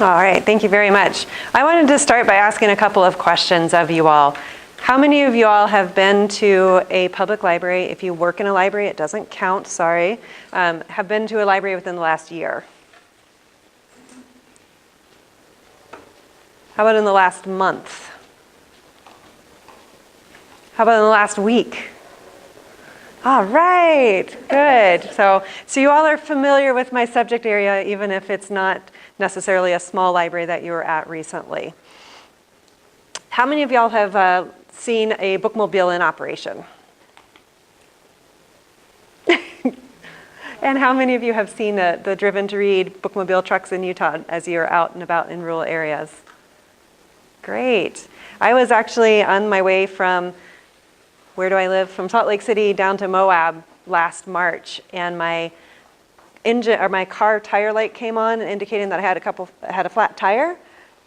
All right, thank you very much. I wanted to start by asking a couple of questions of you all. How many of you all have been to a public library? If you work in a library, it doesn't count, sorry. Have been to a library within the last year? How about in the last month? How about in the last week? All right, good. So you all are familiar with my subject area, even if it's not necessarily a small library that you were at recently. How many of y'all have seen a bookmobile in operation? And how many of you have seen the Driven to Read bookmobile trucks in Utah as you're out and about in rural areas? Great. I was actually on my way from, where do I live? From Salt Lake City down to Moab last March, and my car tire light came on, indicating that I had a flat tire.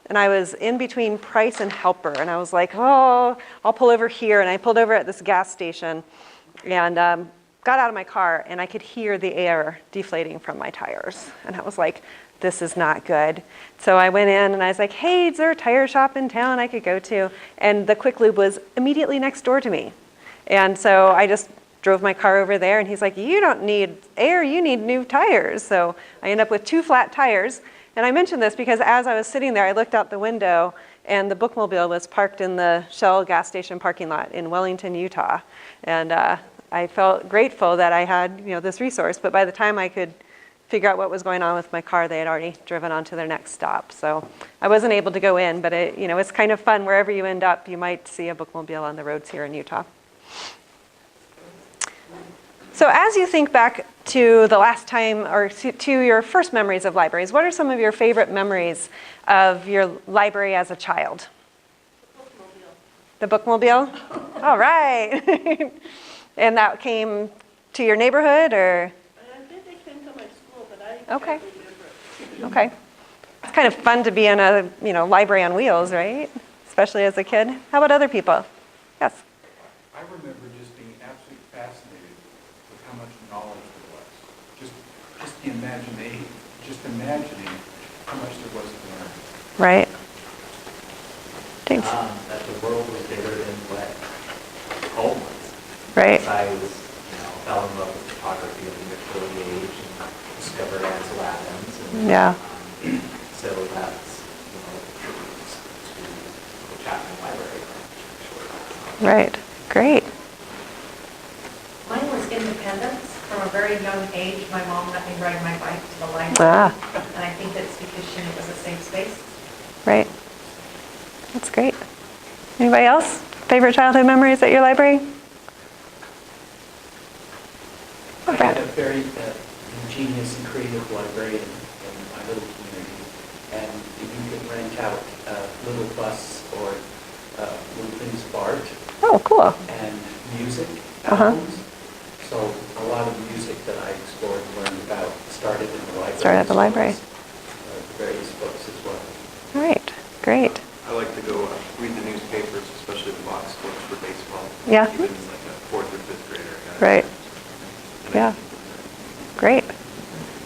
And I was in between Price and Helper, and I was like, oh, I'll pull over here. And I pulled over at this gas station and got out of my car, and I could hear the air deflating from my tires. And I was like, this is not good. So I went in and I was like, hey, is there a tire shop in town I could go to? And the Quick Lube was immediately next door to me. And so I just drove my car over there, and he's like, you don't need air, you need new tires. So I ended up with 2 flat tires. And I mentioned this because as I was sitting there, I looked out the window, and the bookmobile was parked in the Shell gas station parking lot in Wellington, Utah. And I felt grateful that I had this resource, but by the time I could figure out what was going on with my car, they had already driven on to their next stop. So I wasn't able to go in, but it's kind of fun. Wherever you end up, you might see a bookmobile on the roads here in Utah. So as you think back to the last time, or to your first memories of libraries, what are some of your favorite memories of your library as a child? The bookmobile. The bookmobile? All right. And that came to your neighborhood, or? I think they came to my school, but I Okay. can't remember. Okay. It's kind of fun to be in a library on wheels, right? Especially as a kid. How about other people? Yes. I remember just being absolutely fascinated with how much knowledge there was. Just the imagining, imagining how much there was to learn. Right. James. That the world was bigger than what home was. Right. I was, fell in love with photography at an early age and discovered Ansel Adams. And, Yeah. So that's, to the Chapman Library. Right. Great. Mine was independence. From a very young age, my mom let me ride my bike to the library. Ah. And I think that's because she knew it was a safe space. Right. That's great. Anybody else? Favorite childhood memories at your library? I had a very ingenious and creative librarian in my little community, and you could rent out a little bus or Lupin's Bart. Oh, cool. And music albums. So a lot of music that I explored and learned about started in the library. Started at the library. Various books as well. All right. Great. I like to go read the newspapers, especially the box scores for baseball. Yeah. Even like a 4th or 5th grader. Right. Yeah. Great.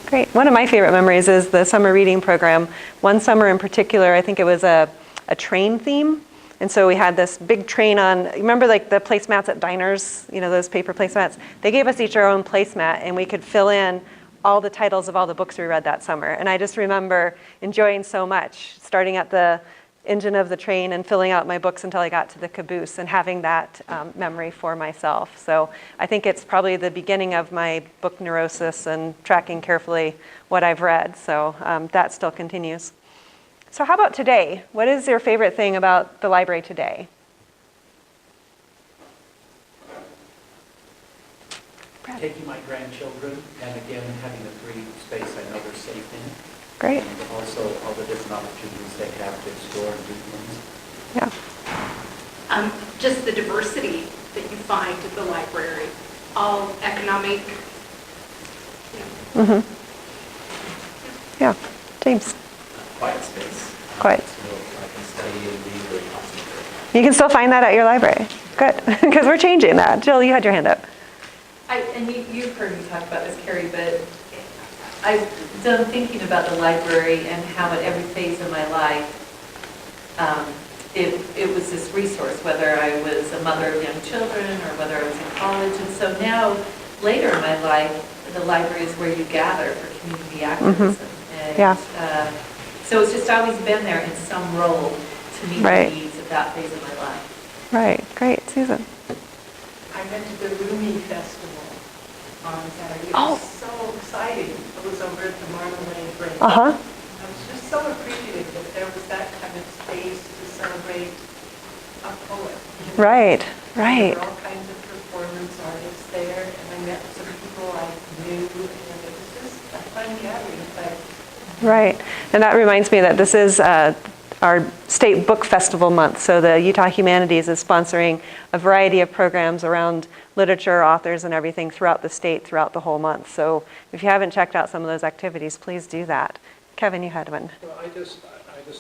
Great. One of my favorite memories is the summer reading program. One summer in particular, I think it was a train theme. And so we had this big train on, remember like the placemats at diners, those paper placemats? They gave us each our own placemat, and we could fill in all the titles of all the books we read that summer. And I just remember enjoying so much, starting at the engine of the train and filling out my books until I got to the caboose, and having that memory for myself. So I think it's probably the beginning of my book neurosis and tracking carefully what I've read. So that still continues. So how about today? What is your favorite thing about the library today? Taking my grandchildren, and again, having a free space I know they're safe in. Great. And also all the different opportunities they have to explore and do things. Yeah. Just the diversity that you find at the library, all economic. Mm-hmm. Yeah. James. Quiet space. Quiet. So I can study and be really concentrated. You can still find that at your library. Good. Because we're changing that. Jill, you had your hand up. And you've heard me talk about this, Carrie, but I've done thinking about the library and how at every phase of my life, it was this resource, whether I was a mother of young children or whether I was in college. And so now, later in my life, the library is where you gather for community activism. And, Yeah. so it's just always been there in some role to meet Right. the needs of that phase of my life. Right, great, Susan. I went to the Rumi Festival on Saturday. It Oh. was so exciting. It was over at the Marmalade Break. Uh-huh, I was just so appreciative that there was that kind of space to celebrate a poet. right, right. There were all kinds of performance artists there, and I met some people I knew, and it was just a fun gathering place. Right, and that reminds me that this is our state book festival month. So the Utah Humanities is sponsoring a variety of programs around literature, authors, and everything throughout the state, throughout the whole month. So if you haven't checked out some of those activities, please do that. Kevin, you had one. Well, I just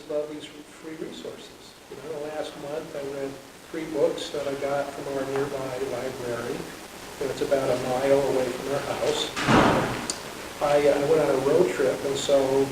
love these free resources. You know, last month I read 3 books that I got from our nearby library. And it's about a mile away from our house. I went on a road trip, and so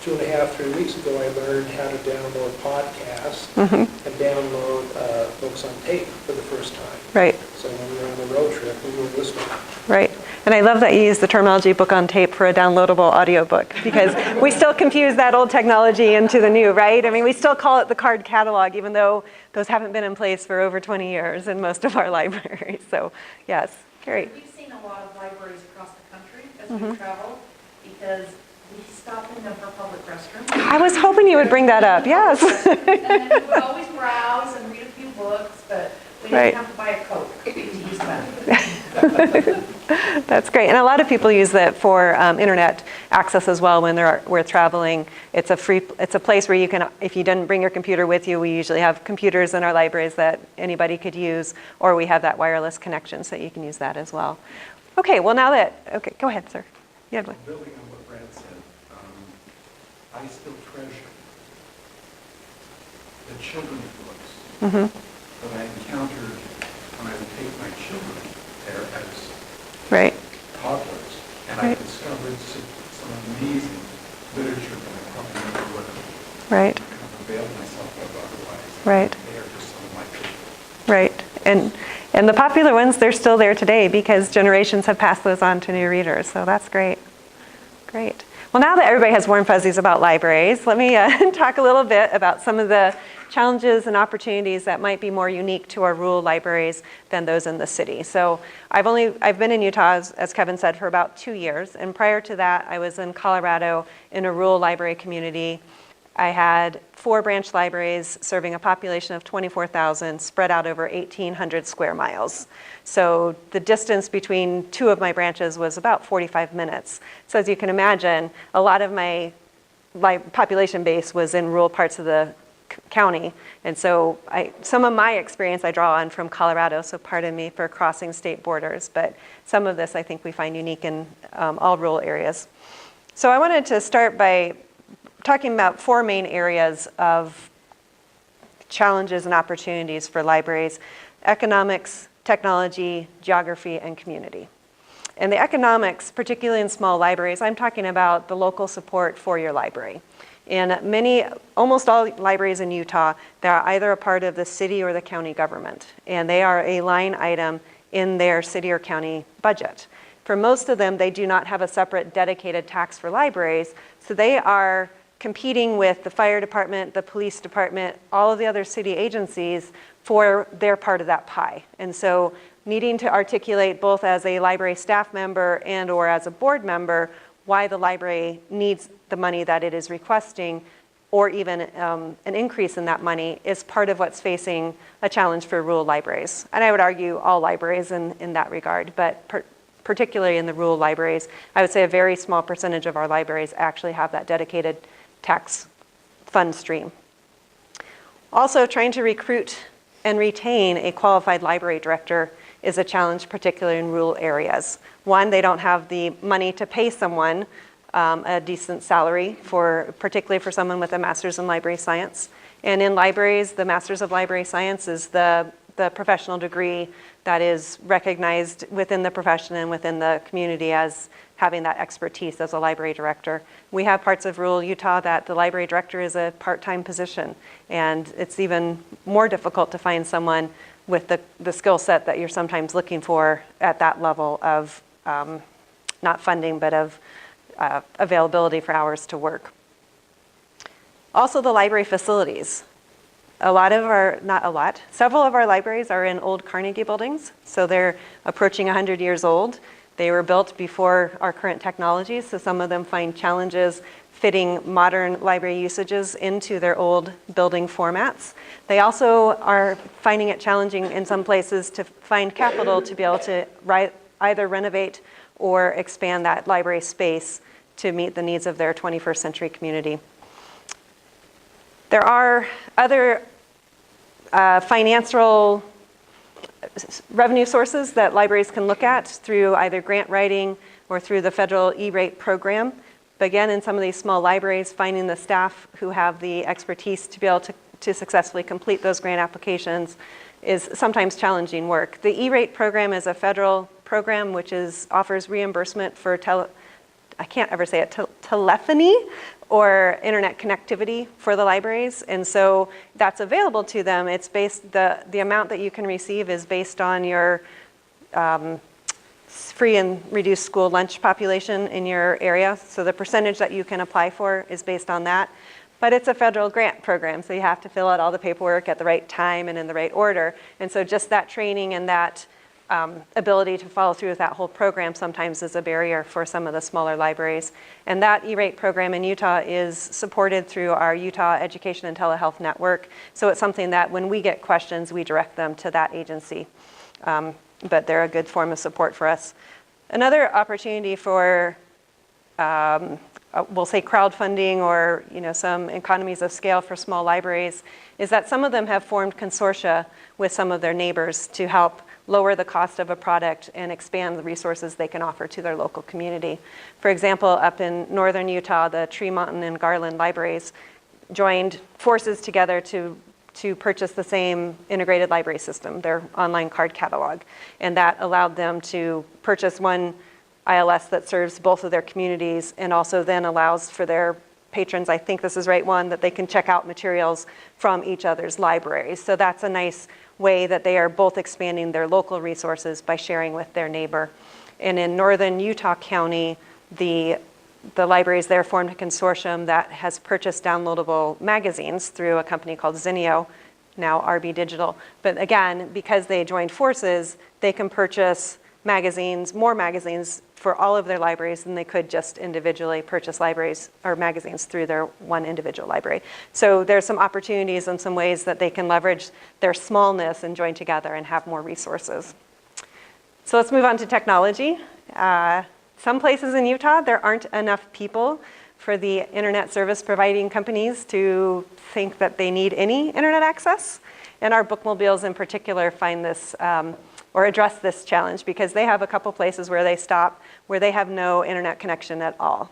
2.5, 3 weeks ago, I learned how to download podcasts and download books on tape for the first time. Right, So when we were on the road trip, we were listening. right. And I love that you use the terminology book on tape for a downloadable audiobook, because we still confuse that old technology into the new, right? I mean, we still call it the card catalog, even though those haven't been in place for over 20 years in most of our libraries. So, yes, Carrie. We've seen a lot of libraries across the country as we travel, because we stop in them for public restrooms. I was hoping you would bring that up, yes. And then we would always browse and read a few books, but we Right. didn't have to buy a Coke to use that. That's great. And a lot of people use that for internet access as well when we're traveling. It's a place where you can, if you didn't bring your computer with you, we usually have computers in our libraries that anybody could use, or we have that wireless connection so you can use that as well. Okay, well okay, go ahead, sir. You had one. Building on what Brad said, I still treasure the children's books that I encountered when I would take my children there as Right, toddlers, and I discovered some amazing literature that I probably never would have right, kind of availed myself of otherwise. Right. They are just some of my favorites. right. And the popular ones, they're still there today because generations have passed those on to new readers. So that's great. Great. Well, now that everybody has warm fuzzies about libraries, let me talk a little bit about some of the challenges and opportunities that might be more unique to our rural libraries than those in the city. So I've been in Utah, as Kevin said, for about 2 years. And prior to that, I was in Colorado in a rural library community. I had 4 branch libraries serving a population of 24,000 spread out over 1,800 square miles. So the distance between 2 of my branches was about 45 minutes. So as you can imagine, a lot of my population base was in rural parts of the county. And so some of my experience I draw on from Colorado, so pardon me for crossing state borders, but some of this I think we find unique in all rural areas. So I wanted to start by talking about 4 main areas of challenges and opportunities for libraries: economics, technology, geography, and community. And the economics, particularly in small libraries, I'm talking about the local support for your library. In almost all libraries in Utah, they're either a part of the city or the county government, and they are a line item in their city or county budget. For most of them, they do not have a separate dedicated tax for libraries, so they are competing with the fire department, the police department, all of the other city agencies for their part of that pie. And so needing to articulate both as a library staff member and or as a board member why the library needs the money that it is requesting, or even an increase in that money, is part of what's facing a challenge for rural libraries. And I would argue all libraries in that regard, but particularly in the rural libraries, I would say a very small percentage of our libraries actually have that dedicated tax fund stream. Also, trying to recruit and retain a qualified library director is a challenge, particularly in rural areas. One, they don't have the money to pay someone a decent salary, particularly for someone with a master's in library science. And in libraries, the master's of library science is the professional degree that is recognized within the profession and within the community as having that expertise as a library director. We have parts of rural Utah that the library director is a part-time position, and it's even more difficult to find someone with the skill set that you're sometimes looking for at that level of not funding, but of availability for hours to work. Also, the library facilities. Several of our libraries are in old Carnegie buildings, so they're approaching 100 years old. They were built before our current technologies, so some of them find challenges fitting modern library usages into their old building formats. They also are finding it challenging in some places to find capital to be able to either renovate or expand that library space to meet the needs of their 21st century community. There are other financial revenue sources that libraries can look at through either grant writing or through the federal E-rate program. But again, in some of these small libraries, finding the staff who have the expertise to be able to successfully complete those grant applications is sometimes challenging work. The E-rate program is a federal program which offers reimbursement for telephony or internet connectivity for the libraries, and so that's available to them. It's based, the amount that you can receive is based on your free and reduced school lunch population in your area, so the percentage that you can apply for is based on that. But it's a federal grant program, so you have to fill out all the paperwork at the right time and in the right order, and so just that training and that ability to follow through with that whole program sometimes is a barrier for some of the smaller libraries. And that E-rate program in Utah is supported through our Utah Education and Telehealth Network. So it's something that when we get questions, we direct them to that agency. But they're a good form of support for us. Another opportunity for, we'll say crowdfunding or some economies of scale for small libraries is that some of them have formed consortia with some of their neighbors to help lower the cost of a product and expand the resources they can offer to their local community. For example, up in northern Utah, the Tree Mountain and Garland libraries joined forces together to purchase the same integrated library system, their online card catalog. And that allowed them to purchase one ILS that serves both of their communities and also then allows for their patrons, I think this is right one, that they can check out materials from each other's libraries. So that's a nice way that they are both expanding their local resources by sharing with their neighbor. And in northern Utah County, the libraries there formed a consortium that has purchased downloadable magazines through a company called Zinio, now RB Digital. But again, because they joined forces, they can purchase more magazines for all of their libraries than they could just individually purchase libraries or magazines through their one individual library. So there's some opportunities and some ways that they can leverage their smallness and join together and have more resources. So let's move on to technology. Some places in Utah, there aren't enough people for the internet service providing companies to think that they need any internet access. And our bookmobiles in particular find this or address this challenge because they have a couple places where they stop where they have no internet connection at all.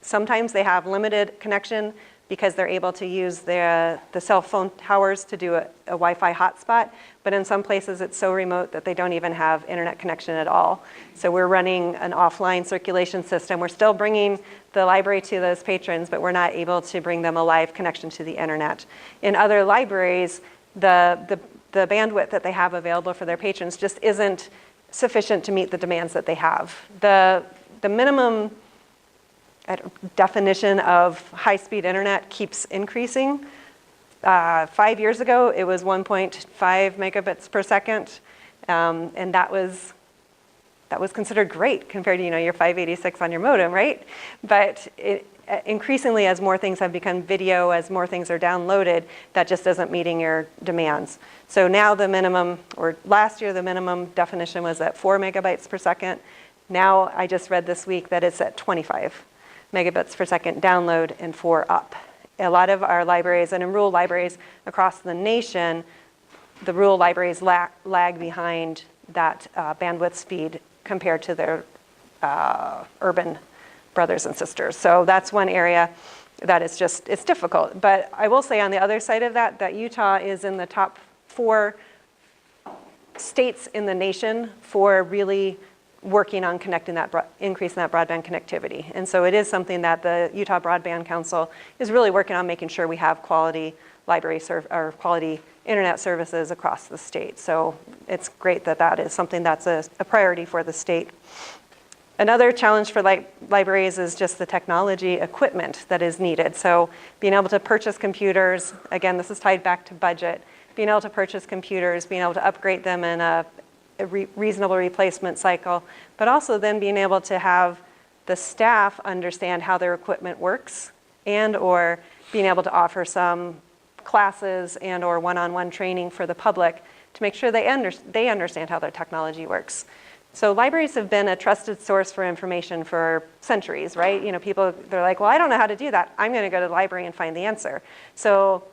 Sometimes they have limited connection because they're able to use the cell phone towers to do a Wi-Fi hotspot, but in some places it's so remote that they don't even have internet connection at all. So we're running an offline circulation system. We're still bringing the library to those patrons, but we're not able to bring them a live connection to the internet. In other libraries, the bandwidth that they have available for their patrons just isn't sufficient to meet the demands that they have. The minimum definition of high-speed internet keeps increasing. 5 years ago, it was 1.5 megabits per second, and that was considered great compared to your 586 on your modem, right? But increasingly, as more things have become video, as more things are downloaded, that just isn't meeting your demands. So now the minimum, or last year the minimum definition was at 4 megabytes per second. Now I just read this week that it's at 25 megabits per second download and 4 up. A lot of our libraries, and in rural libraries across the nation, the rural libraries lag behind that bandwidth speed compared to their urban brothers and sisters. So that's one area that it's difficult. But I will say on the other side of that Utah is in the top 4 states in the nation for really working on connecting that, increasing that broadband connectivity. And so it is something that the Utah Broadband Council is really working on, making sure we have quality or quality internet services across the state. So it's great that that is something that's a priority for the state. Another challenge for libraries is just the technology equipment that is needed. So being able to purchase computers, again, this is tied back to budget, being able to purchase computers, being able to upgrade them in a reasonable replacement cycle, but also then being able to have the staff understand how their equipment works, and or being able to offer some classes and or one-on-one training for the public to make sure they understand how their technology works. So libraries have been a trusted source for information for centuries, right? You know, people, they're like, well, I don't know how to do that. I'm going to go to the library and find the answer. So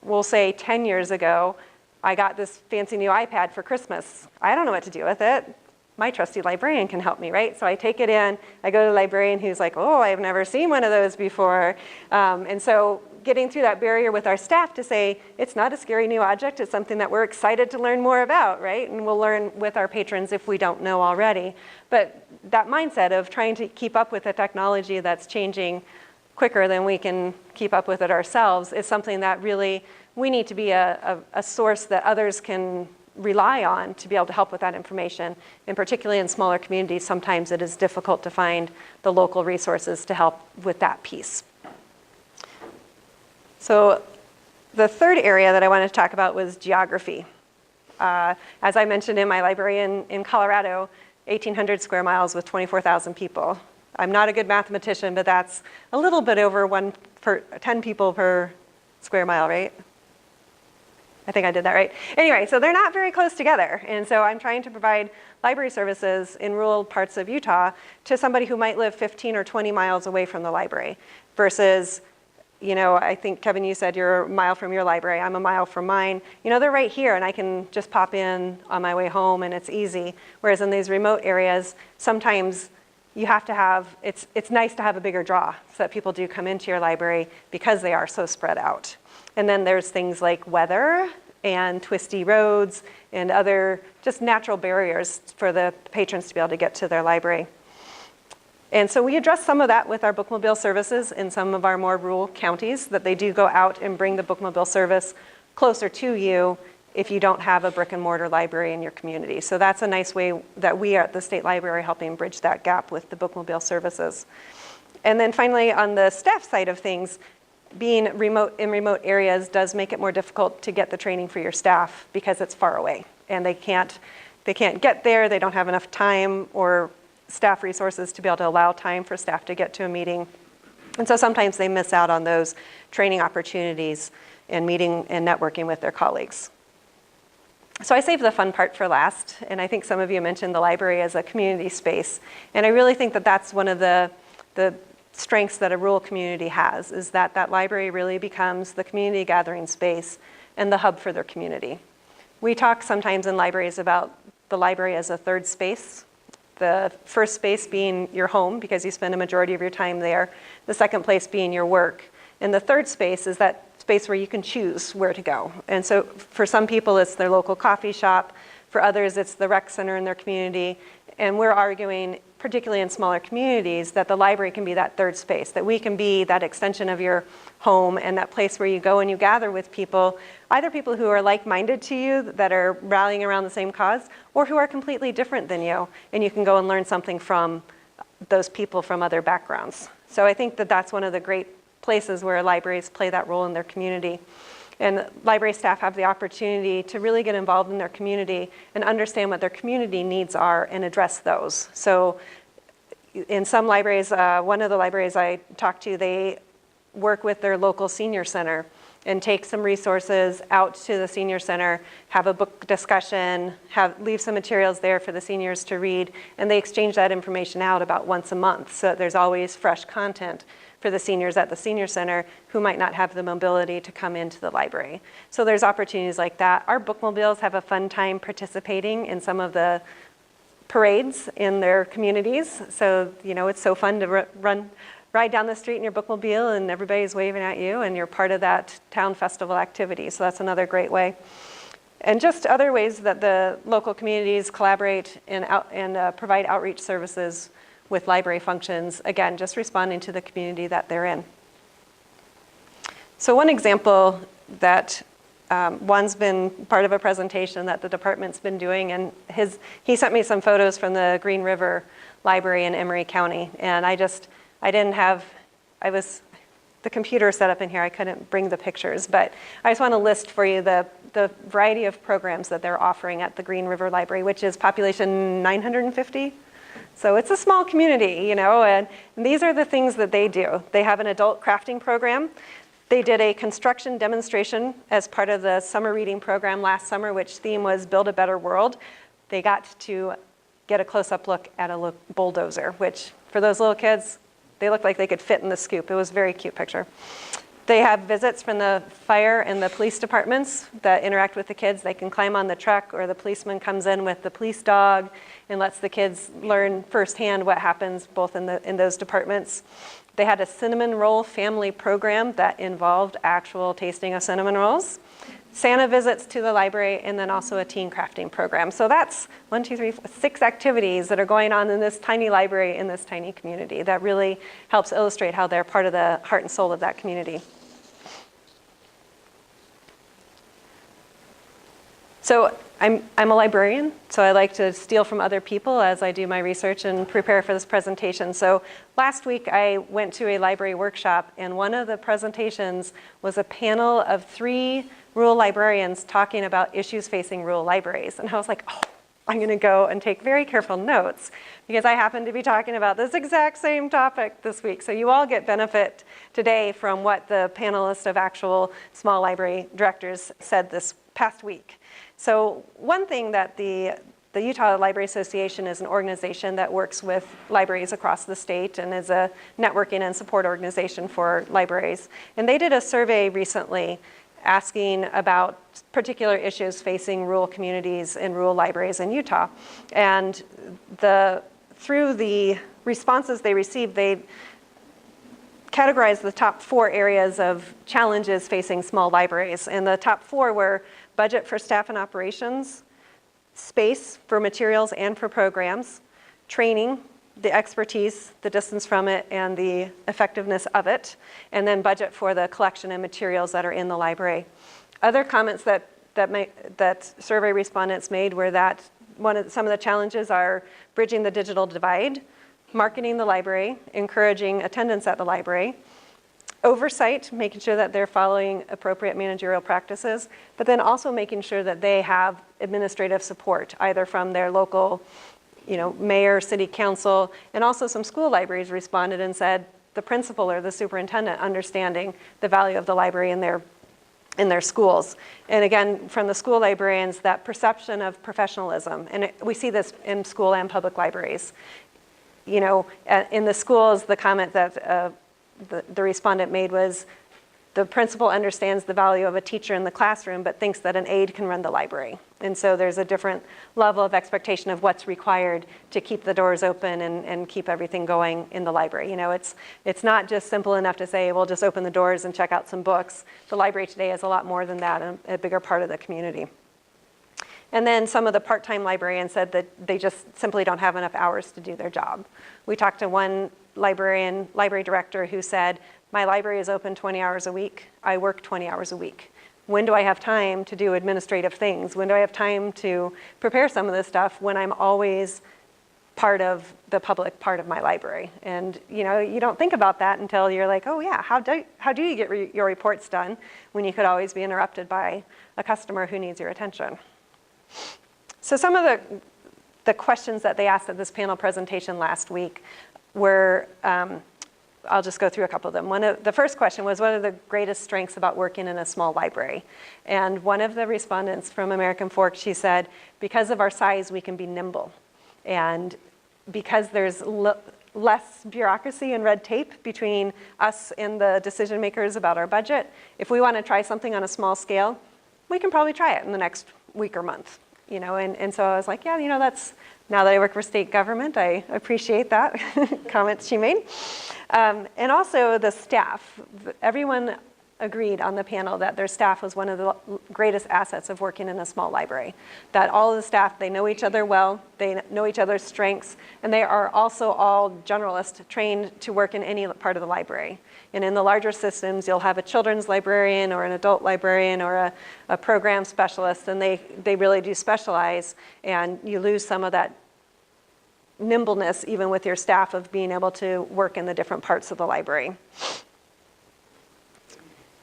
we'll say 10 years ago, I got this fancy new iPad for Christmas. I don't know what to do with it. My trusty librarian can help me, right? So I take it in, I go to the librarian who's like, oh, I've never seen one of those before. And so getting through that barrier with our staff to say, it's not a scary new object, it's something that we're excited to learn more about, right? And we'll learn with our patrons if we don't know already. But that mindset of trying to keep up with the technology that's changing quicker than we can keep up with it ourselves is something that really we need to be a source that others can rely on to be able to help with that information. And particularly in smaller communities, sometimes it is difficult to find the local resources to help with that piece. So the third area that I wanted to talk about was geography. As I mentioned in my library in Colorado, 1,800 square miles with 24,000 people. I'm not a good mathematician, but that's a little bit over 10 people per square mile, right? I think I did that right. Anyway, so they're not very close together. And so I'm trying to provide library services in rural parts of Utah to somebody who might live 15 or 20 miles away from the library versus, you know, I think, Kevin, you said you're a mile from your library. I'm a mile from mine. You know, they're right here, and I can just pop in on my way home, and it's easy. Whereas in these remote areas, sometimes you have to have, it's nice to have a bigger draw so that people do come into your library because they are so spread out. And then there's things like weather and twisty roads and other just natural barriers for the patrons to be able to get to their library. And so we address some of that with our bookmobile services in some of our more rural counties, that they do go out and bring the bookmobile service closer to you if you don't have a brick and mortar library in your community. So that's a nice way that we are at the State Library helping bridge that gap with the bookmobile services. And then finally, on the staff side of things, being remote in remote areas does make it more difficult to get the training for your staff because it's far away and they can't get there, they don't have enough time or staff resources to be able to allow time for staff to get to a meeting. And so sometimes they miss out on those training opportunities and meeting and networking with their colleagues. So I saved the fun part for last, and I think some of you mentioned the library as a community space. And I really think that that's one of the strengths that a rural community has, is that that library really becomes the community gathering space and the hub for their community. We talk sometimes in libraries about the library as a third space. The first space being your home because you spend a majority of your time there. The second place being your work. And the third space is that space where you can choose where to go. And so for some people it's their local coffee shop. For others it's the rec center in their community. And we're arguing, particularly in smaller communities, that the library can be that third space, that we can be that extension of your home and that place where you go and you gather with people, either people who are like-minded to you that are rallying around the same cause, or who are completely different than you, and you can go and learn something from those people from other backgrounds. So I think that that's one of the great places where libraries play that role in their community. And library staff have the opportunity to really get involved in their community and understand what their community needs are and address those. So in some libraries, one of the libraries I talked to, they work with their local senior center and take some resources out to the senior center, have a book discussion, leave some materials there for the seniors to read, and they exchange that information out about once a month. So there's always fresh content for the seniors at the senior center who might not have the mobility to come into the library. So there's opportunities like that. Our bookmobiles have a fun time participating in some of the parades in their communities. So, you know, it's so fun to ride down the street in your bookmobile and everybody's waving at you and you're part of that town festival activity. So that's another great way. And just other ways that the local communities collaborate and provide outreach services with library functions, again, just responding to the community that they're in. So one example that Juan's been part of a presentation that the department's been doing, and he sent me some photos from the Green River Library in Emery County, and the computer set up in here, I couldn't bring the pictures, but I just want to list for you the variety of programs that they're offering at the Green River Library, which is population 950. So it's a small community, and these are the things that they do. They have an adult crafting program. They did a construction demonstration as part of the summer reading program last summer, which theme was Build a Better World. They got to get a close-up look at a bulldozer, which for those little kids, they looked like they could fit in the scoop. It was a very cute picture. They have visits from the fire and the police departments that interact with the kids. They can climb on the truck, or the policeman comes in with the police dog and lets the kids learn firsthand what happens both in those departments. They had a cinnamon roll family program that involved actual tasting of cinnamon rolls, Santa visits to the library, and then also a teen crafting program. So that's 6 activities that are going on in this tiny library in this tiny community that really helps illustrate how they're part of the heart and soul of that community. So I'm a librarian, so I like to steal from other people as I do my research and prepare for this presentation. So last week I went to a library workshop, and one of the presentations was a panel of 3 rural librarians talking about issues facing rural libraries. And I was like, oh, I'm going to go and take very careful notes because I happen to be talking about this exact same topic this week. So you all get benefit today from what the panelists of actual small library directors said this past week. So one thing that the Utah Library Association is an organization that works with libraries across the state and is a networking and support organization for libraries. And they did a survey recently asking about particular issues facing rural communities and rural libraries in Utah. And through the responses they received, they categorized the top 4 areas of challenges facing small libraries. And the top 4 were budget for staff and operations, space for materials and for programs, training, the expertise, the distance from it, and the effectiveness of it, and then budget for the collection and materials that are in the library. Other comments that survey respondents made were that some of the challenges are bridging the digital divide, marketing the library, encouraging attendance at the library, oversight, making sure that they're following appropriate managerial practices, but then also making sure that they have administrative support, either from their local mayor, city council, and also some school libraries responded and said the principal or the superintendent understanding the value of the library in their schools. And again, from the school librarians, that perception of professionalism, and we see this in school and public libraries. In the schools, the comment that the respondent made was the principal understands the value of a teacher in the classroom but thinks that an aide can run the library. And so there's a different level of expectation of what's required to keep the doors open and keep everything going in the library. It's not just simple enough to say, well, just open the doors and check out some books. The library today is a lot more than that, and a bigger part of the community. And then some of the part-time librarians said that they just simply don't have enough hours to do their job. We talked to one library director who said, my library is open 20 hours a week. I work 20 hours a week. When do I have time to do administrative things? When do I have time to prepare some of this stuff when I'm always part of the public part of my library? And you don't think about that until you're like, oh yeah, how do you get your reports done when you could always be interrupted by a customer who needs your attention? So some of the questions that they asked at this panel presentation last week were, I'll just go through a couple of them. The first question was, what are the greatest strengths about working in a small library? And one of the respondents from American Fork, she said, because of our size, we can be nimble. And because there's less bureaucracy and red tape between us and the decision makers about our budget, if we want to try something on a small scale, we can probably try it in the next week or month. And so I was like, yeah, that's, now that I work for state government, I appreciate that comment she made. And also the staff. Everyone agreed on the panel that their staff was one of the greatest assets of working in a small library. That all of the staff, they know each other well, they know each other's strengths, and they are also all generalists trained to work in any part of the library. And in the larger systems, you'll have a children's librarian or an adult librarian or a program specialist, and they really do specialize, and you lose some of that nimbleness even with your staff of being able to work in the different parts of the library.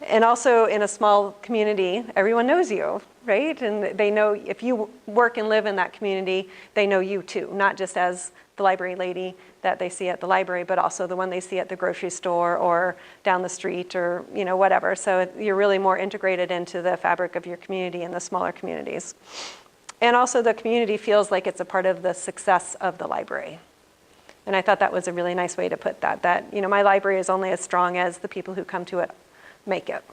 And also in a small community, everyone knows you, right? And they know if you work and live in that community, they know you too, not just as the library lady that they see at the library, but also the one they see at the grocery store or down the street or, you know, whatever. So you're really more integrated into the fabric of your community in the smaller communities. And also the community feels like it's a part of the success of the library. And I thought that was a really nice way to put that, you know, my library is only as strong as the people who come to it make it.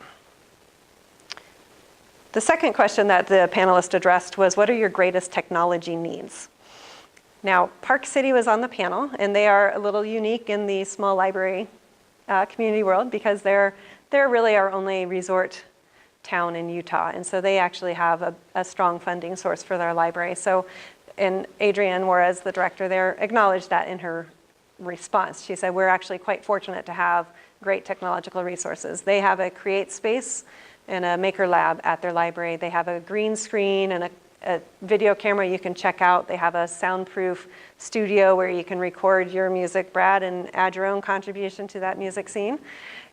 The second question that the panelist addressed was, what are your greatest technology needs? Now, Park City was on the panel, and they are a little unique in the small library community world because they're really our only resort town in Utah, and so they actually have a strong funding source for their library. So, and Adrienne Juarez, the director there, acknowledged that in her response. She said, we're actually quite fortunate to have great technological resources. They have a create space and a maker lab at their library. They have a green screen and a video camera you can check out. They have a soundproof studio where you can record your music, Brad, and add your own contribution to that music scene.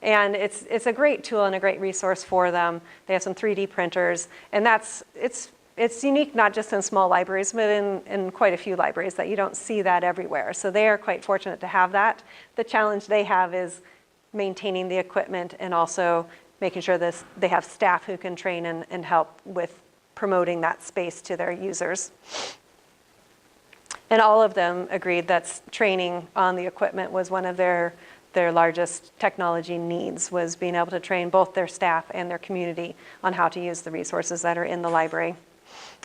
And it's a great tool and a great resource for them. They have some 3D printers, and it's unique not just in small libraries, but in quite a few libraries that you don't see that everywhere. So they are quite fortunate to have that. The challenge they have is maintaining the equipment and also making sure they have staff who can train and help with promoting that space to their users. And all of them agreed that training on the equipment was one of their largest technology needs, was being able to train both their staff and their community on how to use the resources that are in the library.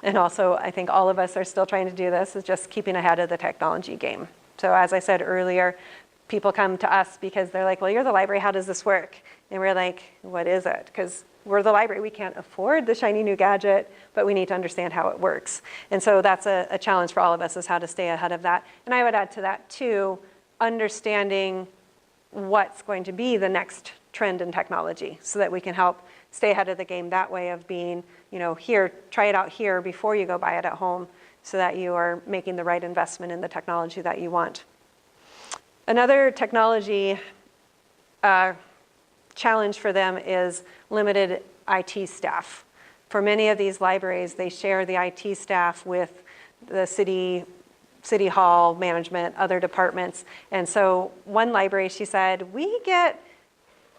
And also, I think all of us are still trying to do this, is just keeping ahead of the technology game. So as I said earlier, people come to us because they're like, well, you're the library, how does this work? And we're like, what is it? Because we're the library, we can't afford the shiny new gadget, but we need to understand how it works. And so that's a challenge for all of us, is how to stay ahead of that. And I would add to that too, understanding what's going to be the next trend in technology so that we can help stay ahead of the game that way of being, you know, here, try it out here before you go buy it at home so that you are making the right investment in the technology that you want. Another technology challenge for them is limited IT staff. For many of these libraries, they share the IT staff with the city hall management, other departments. And so one library, she said, we get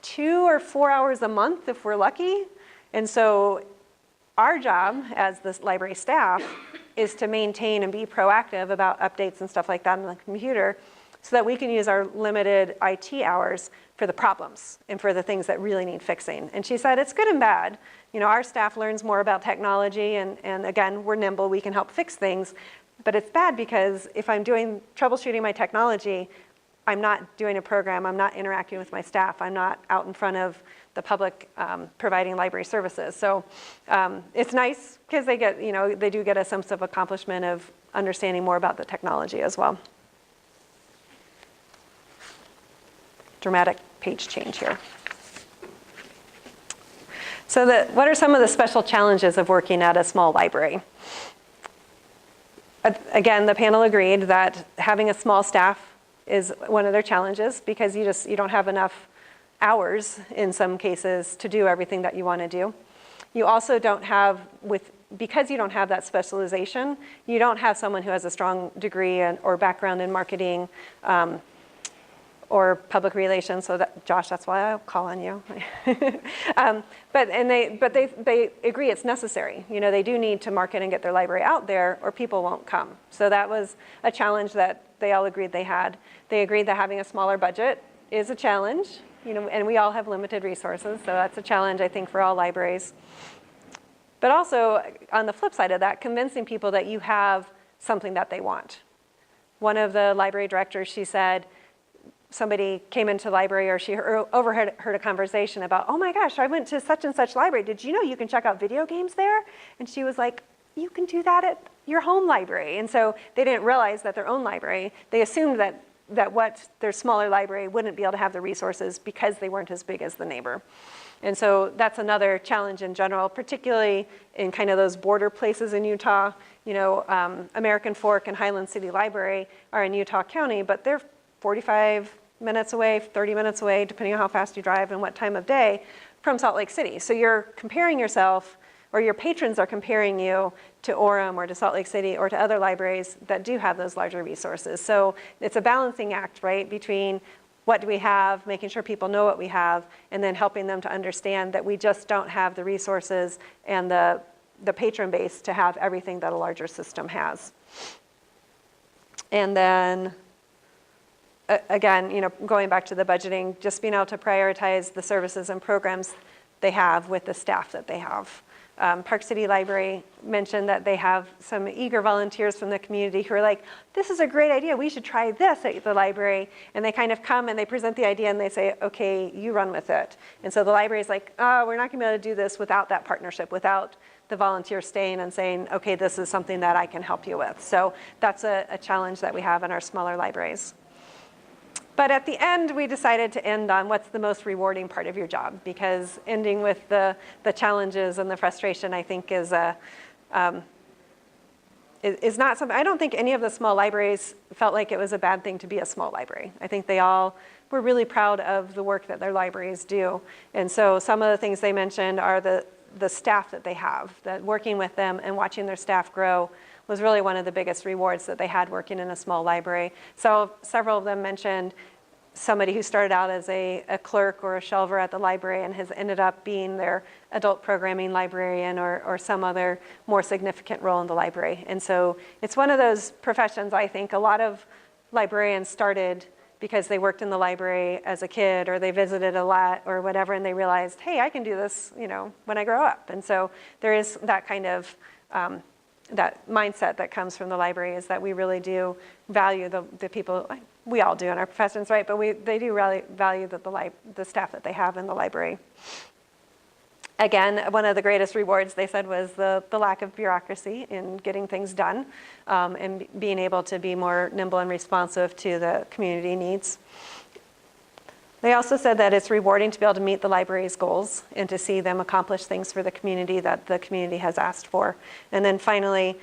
2 or 4 hours a month if we're lucky. And so our job as this library staff is to maintain and be proactive about updates and stuff like that on the computer so that we can use our limited IT hours for the problems and for the things that really need fixing. And she said, it's good and bad. You know, our staff learns more about technology, and again, we're nimble, we can help fix things. But it's bad because if I'm troubleshooting my technology, I'm not doing a program, I'm not interacting with my staff, I'm not out in front of the public providing library services. So it's nice because they get, you know, they do get a sense of accomplishment of understanding more about the technology as well. Dramatic page change here. So what are some of the special challenges of working at a small library? Again, the panel agreed that having a small staff is one of their challenges because you don't have enough hours in some cases to do everything that you want to do. You also don't have, because you don't have that specialization, you don't have someone who has a strong degree or background in marketing or public relations. So Josh, that's why I'll call on you. But they agree it's necessary. You know, they do need to market and get their library out there, or people won't come. So that was a challenge that they all agreed they had. They agreed that having a smaller budget is a challenge. You know, and we all have limited resources, so that's a challenge, I think, for all libraries. But also, on the flip side of that, convincing people that you have something that they want. One of the library directors, she said, somebody came into the library, or she overheard a conversation about, oh my gosh, I went to such and such library. Did you know you can check out video games there? And she was like, you can do that at your home library. And so they didn't realize that their own library, they assumed that what their smaller library wouldn't be able to have the resources because they weren't as big as the neighbor. And so that's another challenge in general, particularly in kind of those border places in Utah. You know, American Fork and Highland City Library are in Utah County, but they're 45 minutes away, 30 minutes away, depending on how fast you drive and what time of day, from Salt Lake City. So you're comparing yourself, or your patrons are comparing you to Orem or to Salt Lake City or to other libraries that do have those larger resources. So it's a balancing act, right, between what do we have, making sure people know what we have, and then helping them to understand that we just don't have the resources and the patron base to have everything that a larger system has. And then, again, you know, going back to the budgeting, just being able to prioritize the services and programs they have with the staff that they have. Park City Library mentioned that they have some eager volunteers from the community who are like, this is a great idea, we should try this at the library. And they kind of come and they present the idea and they say, okay, you run with it. And so the library is like, oh, we're not gonna be able to do this without that partnership, without the volunteer staying and saying, okay, this is something that I can help you with. So that's a challenge that we have in our smaller libraries. But at the end, we decided to end on what's the most rewarding part of your job, because ending with the challenges and the frustration, I think, is not something. I don't think any of the small libraries felt like it was a bad thing to be a small library. I think they all were really proud of the work that their libraries do. And so some of the things they mentioned are the staff that they have, that working with them and watching their staff grow was really one of the biggest rewards that they had working in a small library. So several of them mentioned somebody who started out as a clerk or a shelver at the library and has ended up being their adult programming librarian or some other more significant role in the library. And so it's one of those professions, I think, a lot of librarians started because they worked in the library as a kid or they visited a lot or whatever, and they realized, hey, I can do this, you know, when I grow up. And so there is that kind of that mindset that comes from the library, is that we really do value the people. We all do in our professions, right? But they do really value the staff that they have in the library. Again, one of the greatest rewards, they said, was the lack of bureaucracy in getting things done, and being able to be more nimble and responsive to the community needs. They also said that it's rewarding to be able to meet the library's goals and to see them accomplish things for the community that the community has asked for. And then finally,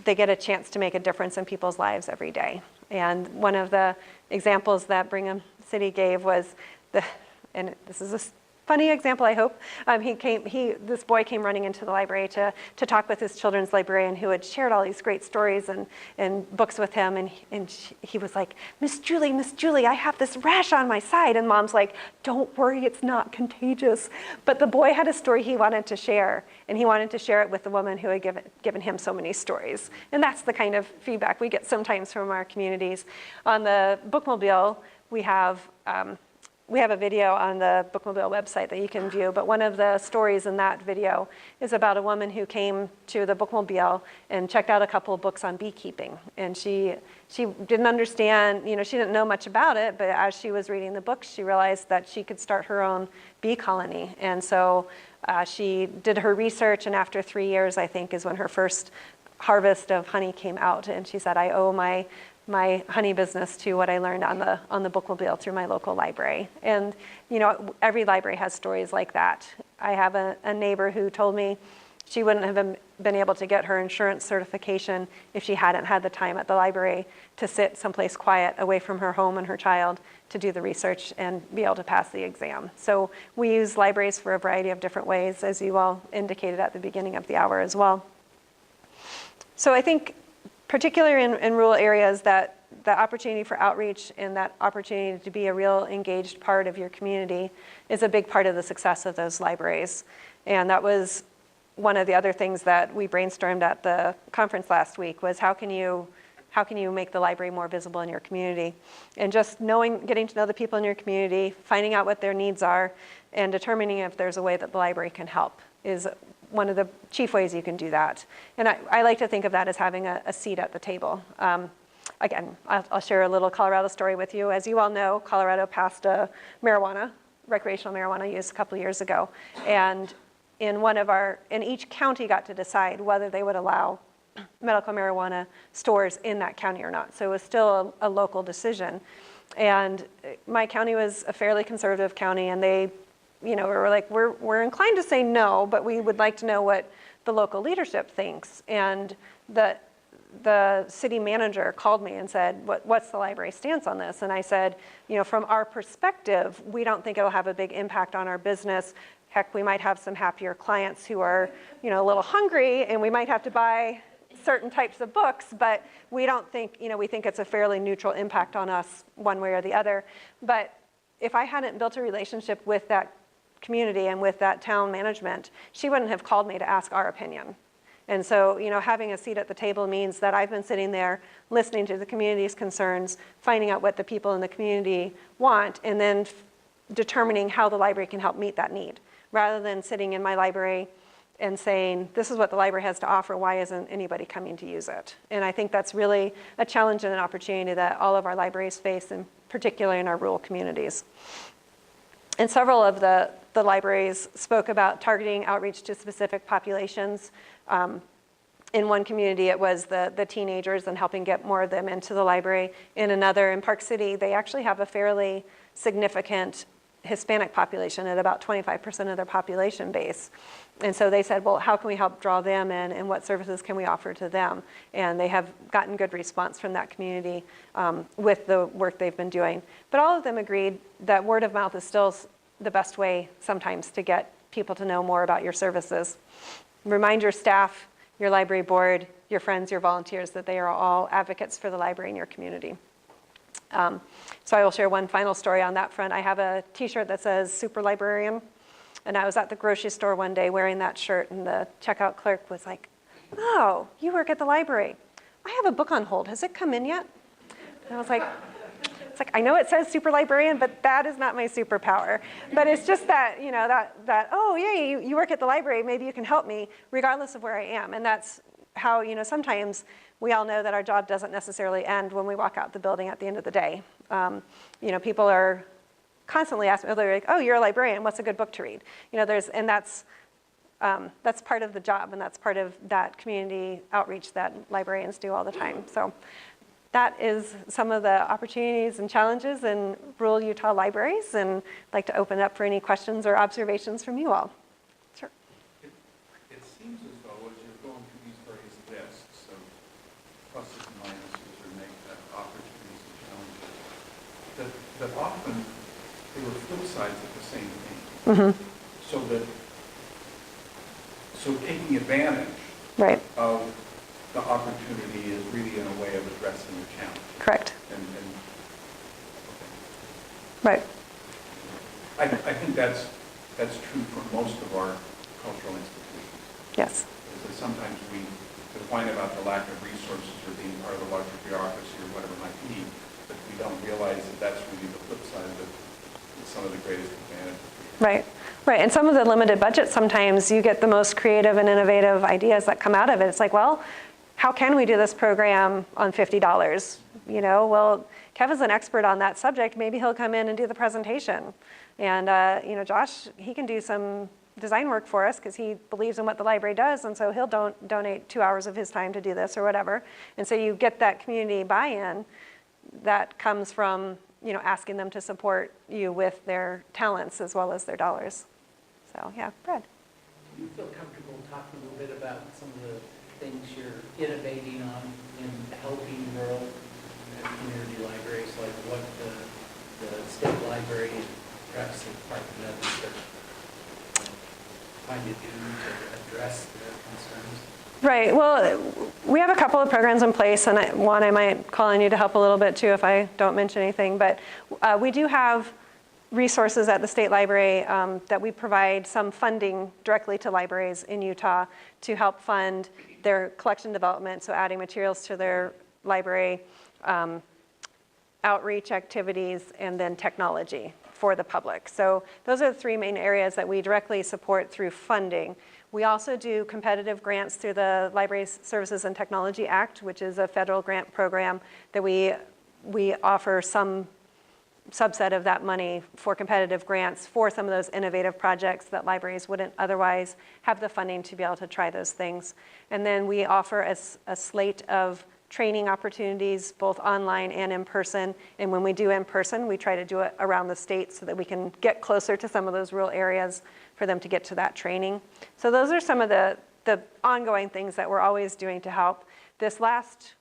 they get a chance to make a difference in people's lives every day. And one of the examples that Brigham City gave was and this is a funny example, I hope. This boy came running into the library to talk with his children's librarian, who had shared all these great stories and books with him. And he was like, Miss Julie, I have this rash on my side. And Mom's like, don't worry, it's not contagious. But the boy had a story he wanted to share, and he wanted to share it with the woman who had given him so many stories. And that's the kind of feedback we get sometimes from our communities. On the bookmobile, we have a video on the bookmobile website that you can view, but one of the stories in that video is about a woman who came to the bookmobile and checked out a couple of books on beekeeping. And she didn't understand, you know, she didn't know much about it, but as she was reading the books, she realized that she could start her own bee colony. And so she did her research, and after 3 years, I think, is when her first harvest of honey came out. And she said, I owe my honey business to what I learned on the bookmobile through my local library. And you know, every library has stories like that. I have a neighbor who told me she wouldn't have been able to get her insurance certification if she hadn't had the time at the library to sit someplace quiet away from her home and her child to do the research and be able to pass the exam. So we use libraries for a variety of different ways, as you all indicated at the beginning of the hour as well. So I think particularly in rural areas, that the opportunity for outreach and that opportunity to be a real engaged part of your community is a big part of the success of those libraries. And that was one of the other things that we brainstormed at the conference last week, was how can you make the library more visible in your community? And just getting to know the people in your community, finding out what their needs are, and determining if there's a way that the library can help is one of the chief ways you can do that. And I like to think of that as having a seat at the table. Again, I'll share a little Colorado story with you. As you all know, Colorado passed a recreational marijuana use a couple of years ago. And in each county got to decide whether they would allow medical marijuana stores in that county or not. So it was still a local decision. And my county was a fairly conservative county, and they, were like, we're inclined to say no, but we would like to know what the local leadership thinks. And the city manager called me and said, what's the library stance on this? And I said, from our perspective, we don't think it'll have a big impact on our business. Heck, we might have some happier clients who are, a little hungry, and we might have to buy certain types of books, but we don't think, we think it's a fairly neutral impact on us one way or the other. But if I hadn't built a relationship with that community and with that town management, she wouldn't have called me to ask our opinion. And so, having a seat at the table means that I've been sitting there listening to the community's concerns, finding out what the people in the community want, and then determining how the library can help meet that need. Rather than sitting in my library and saying, this is what the library has to offer, why isn't anybody coming to use it? And I think that's really a challenge and an opportunity that all of our libraries face, and particularly in our rural communities. And several of the libraries spoke about targeting outreach to specific populations. In one community, it was the teenagers and helping get more of them into the library. In another, in Park City, they actually have a fairly significant Hispanic population at about 25% of their population base. And so they said, well, how can we help draw them in, and what services can we offer to them? And they have gotten good response from that community with the work they've been doing. But all of them agreed that word of mouth is still the best way sometimes to get people to know more about your services. Remind your staff, your library board, your friends, your volunteers that they are all advocates for the library in your community. So I will share one final story on that front. I have a t-shirt that says Super Librarian, and I was at the grocery store one day wearing that shirt, and the checkout clerk was like, oh, you work at the library. I have a book on hold. Has it come in yet? And I was like, I know it says Super Librarian, but that is not my superpower. But it's just that, oh, yeah, you work at the library, maybe you can help me, regardless of where I am. And that's how, sometimes we all know that our job doesn't necessarily end when we walk out the building at the end of the day. People are constantly asking me, they're like, oh, you're a librarian, what's a good book to read? And that's part of the job, and that's part of that community outreach that librarians do all the time. So that is some of the opportunities and challenges in rural Utah libraries, and I'd like to open it up for any questions or observations from you all. Sure. It seems as though as you're going through these various lists of pluses and minuses or opportunities and challenges, that often they were flip sides of the same thing. Mm-hmm. So taking advantage right. of the opportunity is really in a way of addressing the challenge. Correct. Okay. Right. I think that's true for most of our cultural institutions. Yes. Is that sometimes we complain about the lack of resources or being part of the larger bureaucracy or whatever it might be, but we don't realize that that's really the flip side of some of the greatest advantages. Right. Right. And some of the limited budgets, sometimes you get the most creative and innovative ideas that come out of it. It's like, well, how can we do this program on $50? Well, Kevin's an expert on that subject. Maybe he'll come in and do the presentation. And, Josh, he can do some design work for us because he believes in what the library does. And so he'll donate 2 hours of his time to do this or whatever. And so you get that community buy-in that comes from, asking them to support you with their talents as well as their dollars. So, yeah, Brad. Do you feel comfortable talking a little bit about some of the things you're innovating on in helping rural community libraries, like what the state library and perhaps the Department of Education trying to do to address their concerns? Right. Well, we have a couple of programs in place, and I might call on you to help a little bit too if I don't mention anything. But we do have resources at the state library that we provide some funding directly to libraries in Utah to help fund their collection development, so adding materials to their library, outreach activities, and then technology for the public. So those are the three main areas that we directly support through funding. We also do competitive grants through the Library Services and Technology Act, which is a federal grant program that we offer some subset of that money for competitive grants for some of those innovative projects that libraries wouldn't otherwise have the funding to be able to try those things. And then we offer a slate of training opportunities, both online and in person. And when we do in person, we try to do it around the state so that we can get closer to some of those rural areas for them to get to that training. So those are some of the ongoing things that we're always doing to help. This last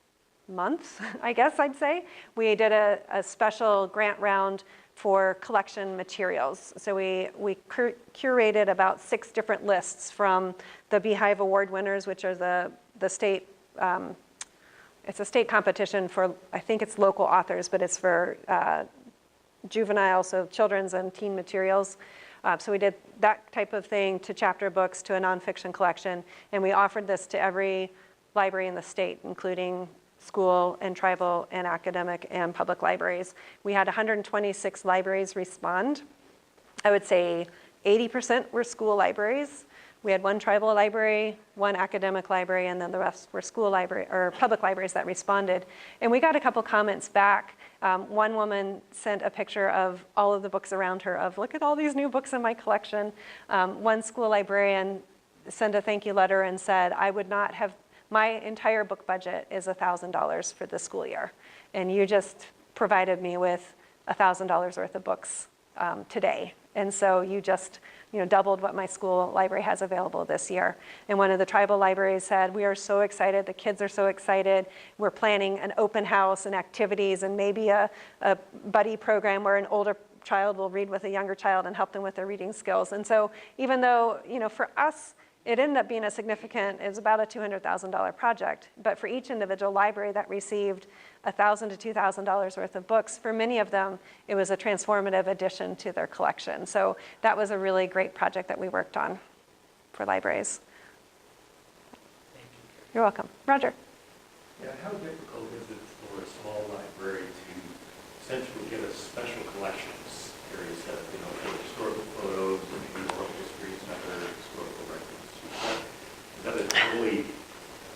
month, I guess I'd say, we did a special grant round for collection materials. So we curated about 6 different lists from the Beehive Award winners, which are the state, it's a state competition for, I think it's local authors, but it's for juvenile, so children's and teen materials. So we did that type of thing, to chapter books, to a nonfiction collection, and we offered this to every library in the state, including school and tribal and academic and public libraries. We had 126 libraries respond. I would say 80% were school libraries. We had 1 tribal library, 1 academic library, and then the rest were school library or public libraries that responded. And we got a couple comments back. One woman sent a picture of all of the books around her of, look at all these new books in my collection. One school librarian sent a thank you letter and said, I would not have, my entire book budget is $1,000 for this school year. And you just provided me with $1,000 worth of books today. And so you just doubled what my school library has available this year. And one of the tribal libraries said, we are so excited, the kids are so excited. We're planning an open house and activities and maybe a buddy program where an older child will read with a younger child and help them with their reading skills. And so even though, for us, it ended up being it was about a $200,000 project. But for each individual library that received $1,000 to $2,000 worth of books, for many of them, it was a transformative addition to their collection. So that was a really great project that we worked on for libraries. Thank you. You're welcome. Roger. Yeah, how difficult is it for a small library to essentially get a special collections area set up, for historical photos, or maybe oral histories, and other historical records? Is that a totally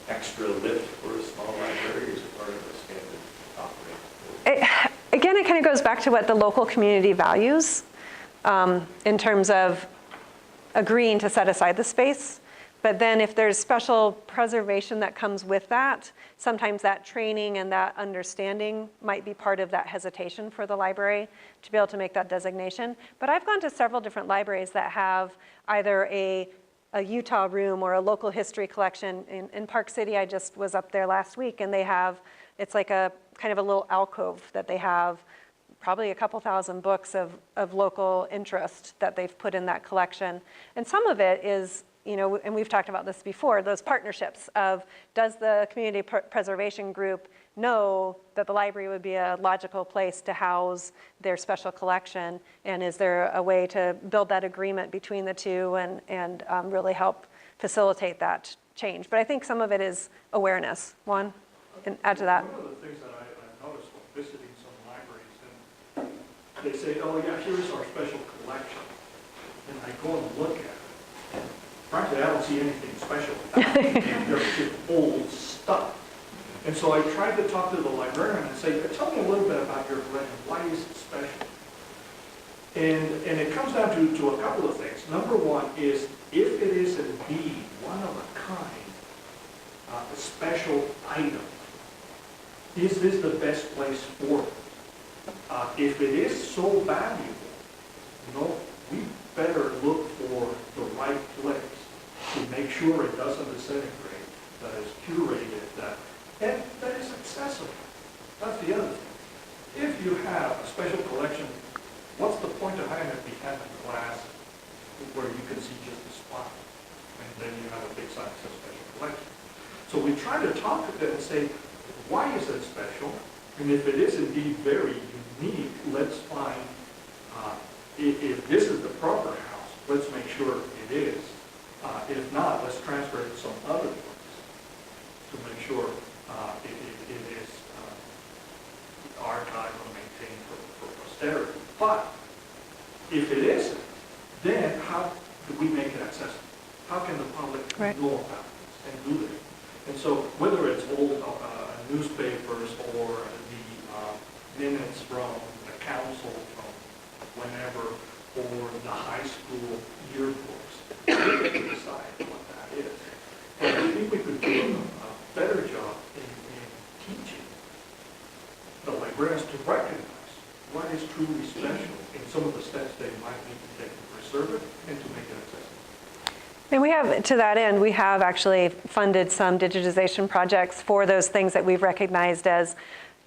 extra lift for a small library, or is it part of a standard operating? Again, it kind of goes back to what the local community values in terms of agreeing to set aside the space. But then if there's special preservation that comes with that, sometimes that training and that understanding might be part of that hesitation for the library to be able to make that designation. But I've gone to several different libraries that have either a Utah room or a local history collection. In Park City, I just was up there last week, and they have, it's like a kind of a little alcove that they have probably a couple thousand books of local interest that they've put in that collection. And some of it is, and we've talked about this before, those partnerships of, does the community preservation group know that the library would be a logical place to house their special collection? And is there a way to build that agreement between the two and really help facilitate that change? But I think some of it is awareness. Juan, and add to that. One of the things that I've noticed when visiting some libraries, and they say, oh yeah, here's our special collection. And I go and look at it. And frankly, I don't see anything special about it. There's just old stuff. And so I tried to talk to the librarian and say, tell me a little bit about your collection. Why is it special? And it comes down to a couple of things. Number one is, if it is indeed one of a kind, a special item, is this the best place for it? If it is so valuable, we better look for the right place to make sure it doesn't disintegrate, that is curated, and that is accessible. That's the other thing. If you have a special collection, what's the point of having it behind a glass where you can see just the spot? And then you have a big size of special collection. So we try to talk to them and say, why is it special? And if it is indeed very unique, let's find, if this is the proper house, let's make sure it is. If not, let's transfer it to some other place to make sure it is archived and maintained for posterity. But If it isn't, then how do we make it accessible? How can the public Right. know about this and do it? And so whether it's old newspapers or the minutes from the council from whenever, or the high school yearbooks, we can decide what that is. But I think we could do a better job in teaching the librarians to recognize what is truly special in some of the steps they might need to take to preserve it and to make it accessible. And we have, to that end, we have actually funded some digitization projects for those things that we've recognized as,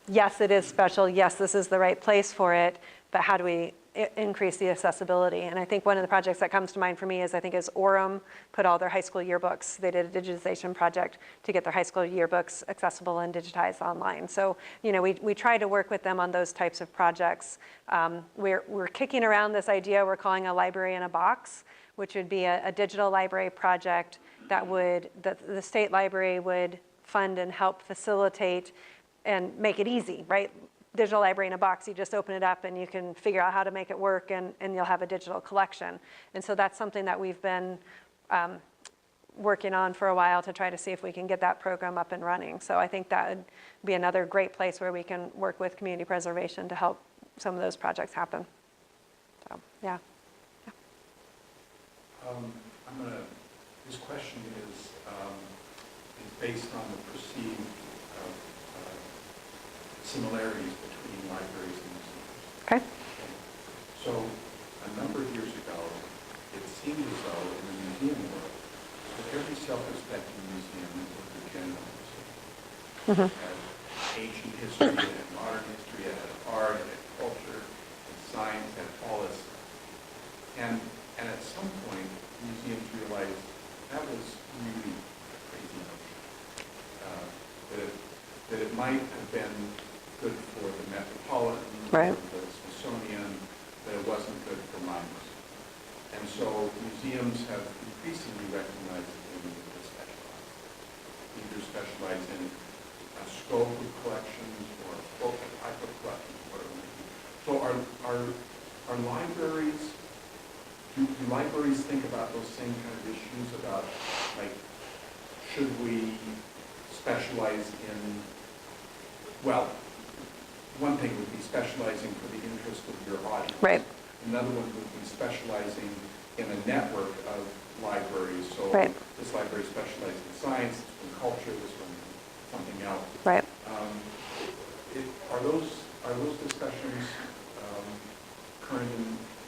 yes, it is special, yes, this is the right place for it, but how do we increase the accessibility? And I think one of the projects that comes to mind for me is Orem put all their high school yearbooks. They did a digitization project to get their high school yearbooks accessible and digitized online. So, we try to work with them on those types of projects. We're kicking around this idea we're calling a library in a box, which would be a digital library project that the state library would fund and help facilitate and make it easy, right? Digital library in a box, you just open it up and you can figure out how to make it work, and you'll have a digital collection. And so that's something that we've been working on for a while to try to see if we can get that program up and running. So I think that would be another great place where we can work with community preservation to help some of those projects happen. So, yeah. This question is based on the perceived similarities between libraries and museums. Okay. So, a number of years ago, it seemed as though in the museum world, that every self-respecting museum was a general museum. Mm-hmm. It had ancient history, it had modern history, it had art, it had culture, it had science, it had all this stuff. And at some point, museums realized that was really a crazy notion. That it might have been good for the Metropolitan, right, or the Smithsonian, but it wasn't good for minors. And so museums have increasingly recognized that they need to specialize. Either specialize in a scope of collections or a scope of type of collections, whatever it may be. So are libraries, do libraries think about those same kind of issues about, like, should we specialize in, well, one thing would be specializing for the interest of your audience. right, Another one would be specializing in a network of libraries. So right, this library specializes in science, this one culture, this one something else. right. Are those discussions current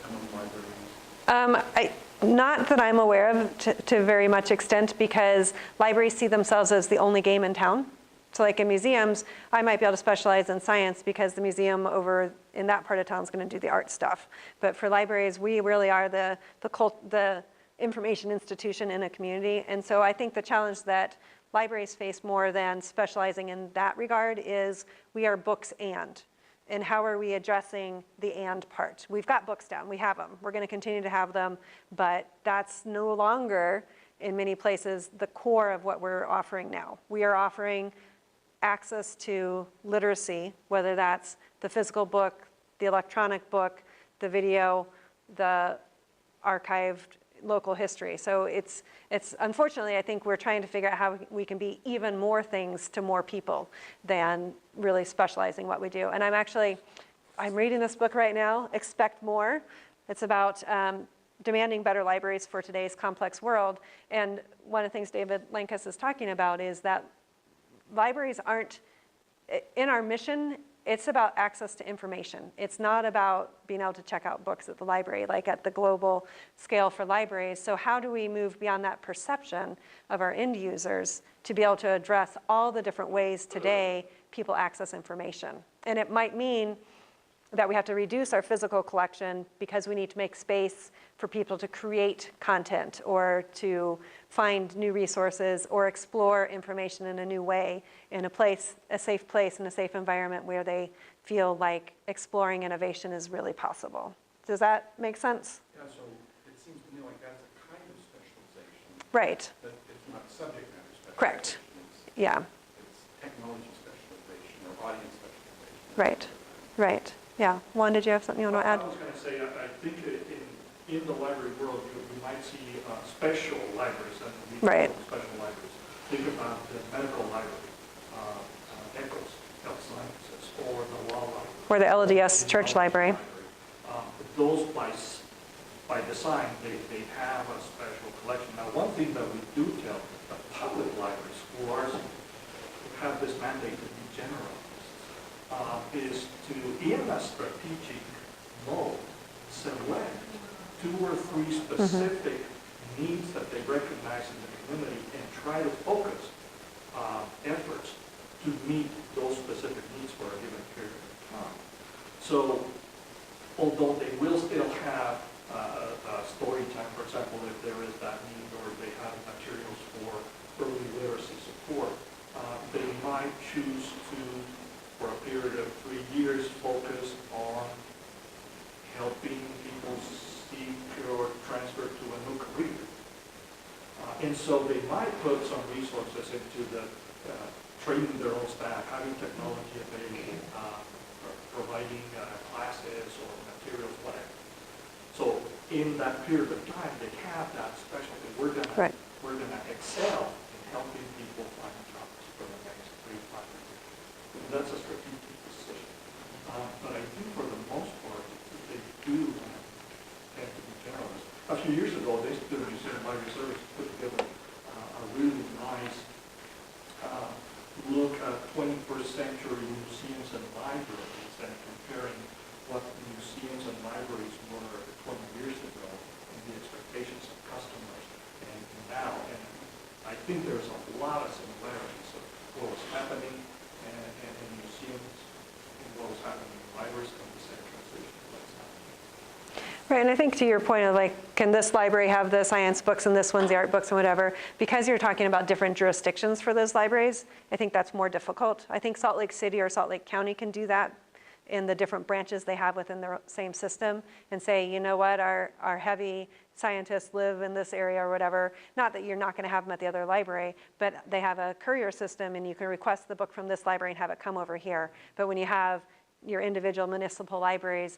among librarians? Not that I'm aware of to very much extent, because libraries see themselves as the only game in town. So like in museums, I might be able to specialize in science because the museum over in that part of town is going to do the art stuff. But for libraries, we really are the information institution in a community. And so I think the challenge that libraries face more than specializing in that regard is we are books and how are we addressing the and part? We've got books down, we have them. We're going to continue to have them, but that's no longer, in many places, the core of what we're offering now. We are offering access to literacy, whether that's the physical book, the electronic book, the video, the archived local history. So it's unfortunately, I think we're trying to figure out how we can be even more things to more people than really specializing what we do. And I'm reading this book right now, Expect More. It's about demanding better libraries for today's complex world. And one of the things David Lankus is talking about is that libraries aren't, in our mission, it's about access to information. It's not about being able to check out books at the library, like at the global scale for libraries. So how do we move beyond that perception of our end users to be able to address all the different ways today people access information? And it might mean that we have to reduce our physical collection because we need to make space for people to create content or to find new resources or explore information in a new way in a safe place, in a safe environment where they feel like exploring innovation is really possible. Does that make sense? Yeah, so it seems to me like that's a kind of specialization. Right. But it's not subject matter specialization. Correct. Yeah. It's technology specialization or audience specialization. Right. Right. Yeah, Juan, did you have something you want to I add? was going to say, I think in the library world, you might see special libraries and we call Right. them special libraries. Think about the medical library, ECHOS, health sciences, or the law library. Or the LDS In Church the Library. Those by design, they have a special collection. Now, one thing that we do tell the public libraries who have this mandate to be generalists is to, in a strategic mode, select 2 or 3 specific needs that they recognize in the community and try to focus efforts to meet those specific needs for a given period of time. So, although they will still have story time, for example, if there is that need, or if they have materials for early literacy support, they might choose to, for a period of 3 years, focus on helping people seek or transfer to a new career. And so they might put some resources into the training their own staff, having technology available, providing classes or materials, whatever. So in that period of time, they have that specialty. We're gonna excel in helping people find jobs for the next 3-5 years. And that's a strategic decision. But I think for the most part, they do tend to be generalists. A few years ago, the Institute of Museum and Library Service put together a really nice look at 21st century museums and libraries and comparing what museums and libraries were 20 years ago and the expectations of customers and now. And I think there's a lot of similarities of what was happening in museums and what was happening in libraries and the same transition to what's happening. Right, and I think to your point of like, can this library have the science books and this one's the art books and whatever, because you're talking about different jurisdictions for those libraries, I think that's more difficult. I think Salt Lake City or Salt Lake County can do that in the different branches they have within their same system and say, you know what, our heavy scientists live in this area or whatever. Not that you're not going to have them at the other library, but they have a courier system and you can request the book from this library and have it come over here. But when you have your individual municipal libraries,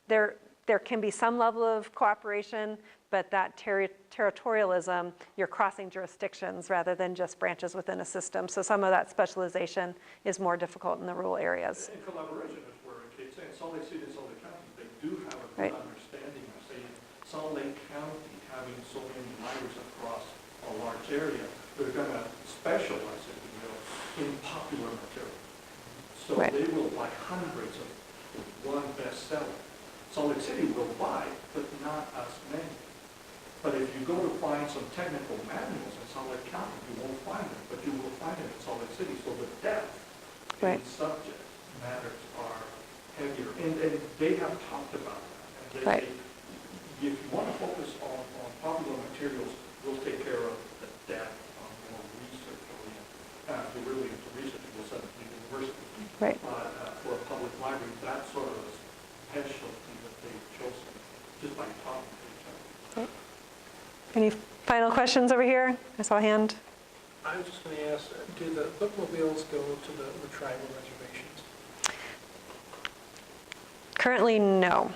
there can be some level of cooperation, but that territorialism, you're crossing jurisdictions rather than just branches within a system. So some of that specialization is more difficult in the rural areas. And collaboration is where it's in Salt Lake City and Salt Lake County, they do have a good Right. understanding of, say, Salt Lake County having so many libraries across a large area, they're going to specialize, if you will, in popular material. So Right. they will buy hundreds of one bestseller. Salt Lake City will buy, but not as many. But if you go to find some technical manuals in Salt Lake County, you won't find them, but you will find them in Salt Lake City. So the depth Right. in subject matters are heavier. And they have talked about that. And they Right. say, if you want to focus on popular materials, we'll take care of the depth on more research oriented. If you're really into research, we'll send it to the university. Right. But for a public library, that's sort of a specialty that they've chosen just by talking to each other. Okay. Any final questions over here? I saw a hand. I was just going to ask, do the bookmobiles go to the tribal reservations? Currently, no.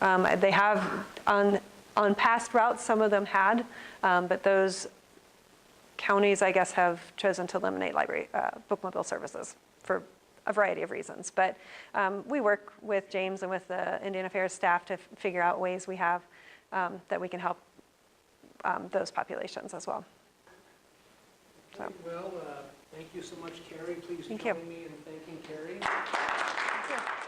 They have, on past routes, some of them had, but those counties, I guess, have chosen to eliminate library bookmobile services for a variety of reasons. But we work with James and with the Indian Affairs staff to figure out ways we have that we can help those populations as well. So. Well, thank you so much, Kari. Please Thank you. join me in thanking Kari. Thank you.